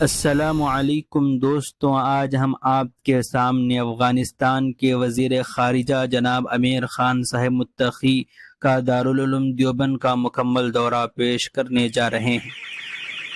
السلام علیکم دوستوں، آج ہم آپ کے سامنے افغانستان کے وزیر خارجہ جناب امیر خان صاحب متقی کا دارالعلوم دیوبند کا مکمل دورہ پیش کرنے جا رہے ہیں۔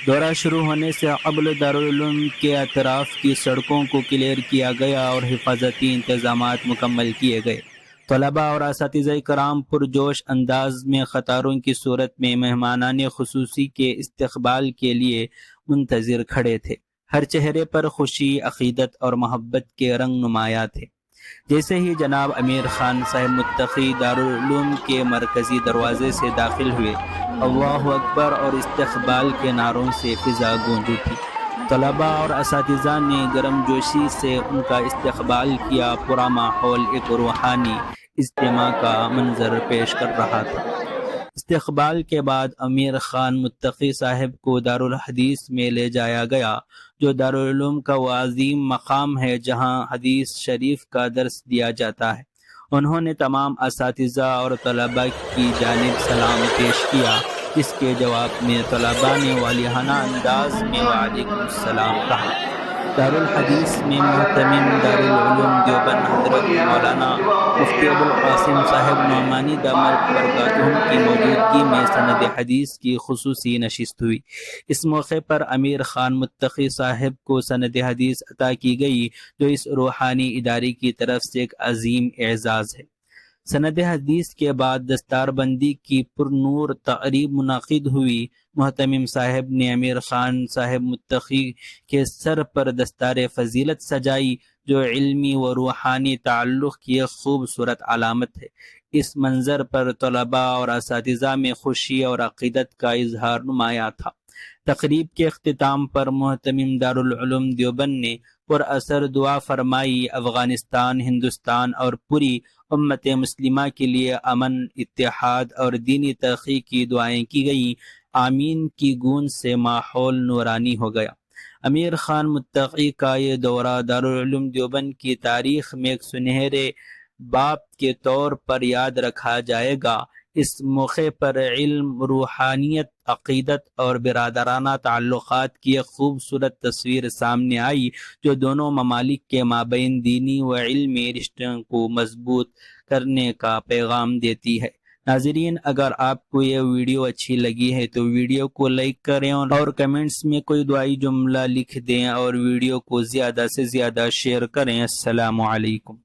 دورہ شروع ہونے سے قبل دارالعلوم کے اطراف کی سڑکوں کو کلیئر کیا گیا اور حفاظتی انتظامات مکمل کیے گئے۔ طلباء اور اساتذہ کرام پرجوش انداز میں قطاروں کی صورت میں مہمانان خصوصی کے استقبال کے لیے منتظر کھڑے تھے۔ ہر چہرے پر خوشی، عقیدت اور محبت کے رنگ نمایاں تھے۔ جیسے ہی جناب امیر خان صاحب متقی دارالعلوم کے مرکزی دروازے سے داخل ہوئے، اللہ اکبر اور استقبال کے نعروں سے فضا گونج اٹھی۔ طلباء اور اساتذہ نے گرم جوشی سے ان کا استقبال کیا۔ پورا ماحول ایک روحانی اجتماع کا منظر پیش کر رہا تھا۔ استقبال کے بعد امیر خان متقی صاحب کو دارالحدیث میں لے جایا گیا، جو دارالعلوم کا وہ عظیم مقام ہے جہاں حدیث شریف کا درس دیا جاتا ہے۔ انہوں نے تمام اساتذہ اور طلباء کی جانب سلام پیش کیا، جس کے جواب میں طلباء نے والہانہ انداز میں وعلیکم السلام کہا۔ دارالحدیث میں محتمم دارالعلوم دیوبند حضرت مولانا مفتی ابوالقاسم صاحب نعمانی دامت برکاتہم کی موجودگی میں سند حدیث کی خصوصی نشست ہوئی۔ اس موقع پر امیر خان متقی صاحب کو سند حدیث عطا کی گئی، جو اس روحانی ادارے کی طرف سے ایک عظیم اعزاز ہے۔ سند حدیث کے بعد دستار بندی کی پرنور تقریب منعقد ہوئی۔ محتمم صاحب نے امیر خان صاحب متقی کے سر پر دستار فضیلت سجائی، جو علمی و روحانی تعلق کی ایک خوبصورت علامت ہے۔ اس منظر پر طلباء اور اساتذہ میں خوشی اور عقیدت کا اظہار نمایاں تھا۔ تقریب کے اختتام پر محتمم دارالعلوم دیوبند نے پر اثر دعا فرمائی۔ افغانستان، ہندوستان اور پوری امت مسلمہ کے لیے امن، اتحاد اور دینی ترقی کی دعائیں کی گئیں۔ آمین کی گونج سے ماحول نورانی ہو گیا۔ امیر خان متقی کا یہ دورہ دارالعلوم دیوبند کی تاریخ میں ایک سنہرے باب کے طور پر یاد رکھا جائے گا۔ اس موقع پر علم، روحانیت، عقیدت اور برادرانہ تعلقات کی ایک خوبصورت تصویر سامنے آئی، جو دونوں ممالک کے مابین دینی و علمی رشتوں کو مضبوط کرنے کا پیغام دیتی ہے۔ ناظرین، اگر آپ کو یہ ویڈیو اچھی لگی ہے تو ویڈیو کو لائک کریں اور کمنٹس میں کوئی دعائی جملہ لکھ دیں اور ویڈیو کو زیادہ سے زیادہ شیئر کریں۔ السلام علیکم۔